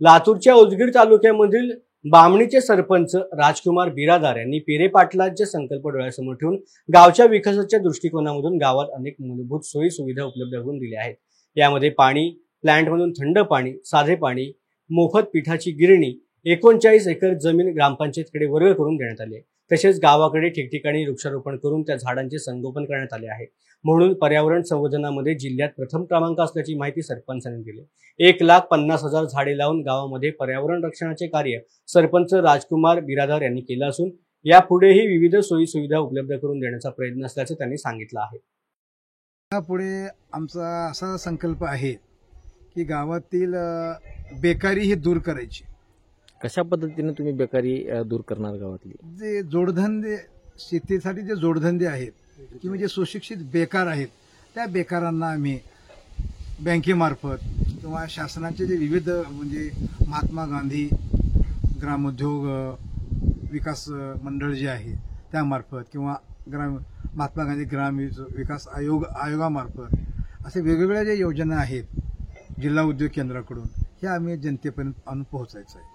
लातूरच्या उदगीर तालुक्यामधील बामणीचे सरपंच राजकुमार बिरादार यांनी पेरे पाटलांचे संकल्प डोळ्यासमोर ठेवून गावच्या विकासाच्या दृष्टिकोनामधून गावात अनेक मूलभूत सोयी सुविधा उपलब्ध करून दिल्या आहेत। यामध्ये पाणी, प्लॅन्टमधून थंड पाणी, साधे पाणी, मोफत पिठाची गिरणी, 39 एकर जमीन ग्रामपंचायतकडे वर्ग करून देण्यात आली आहे। तसेच गावाकडे ठिकठिकाणी वृक्षारोपण करून त्या झाडांचे संगोपन करण्यात आले आहे। म्हणून पर्यावरण संवर्धनामध्ये जिल्ह्यात प्रथम क्रमांक असल्याची माहिती सरपंचांनी दिली। 1,50,000 झाडे लावून गावामध्ये पर्यावरण रक्षणाचे कार्य सरपंच राजकुमार बिरादार यांनी केलं असून यापुढेही विविध सोयी सुविधा उपलब्ध करून देण्याचा प्रयत्न असल्याचं त्यांनी सांगितलं आहे। यापुढे आमचा असा संकल्प आहे की गावातील बेकारी ही दूर करायची। कशा पद्धतीने तुम्ही बेकारी दूर करणार गावातली? जे जोडधंदे, शेतीसाठी जे जोडधंदे आहेत किंवा जे सुशिक्षित बेकार आहेत त्या बेकारांना आम्ही बँकेमार्फत किंवा शासनाचे जे विविध म्हणजे महात्मा गांधी ग्रामोद्योग विकास मंडळ जे आहे त्यामार्फत किंवा महात्मा गांधी ग्राम विकास आयोगामार्फत असे वेगवेगळ्या ज्या योजना आहेत जिल्हा उद्योग केंद्राकडून हे आम्ही जनतेपर्यंत आणून पोहोचायचं आहे।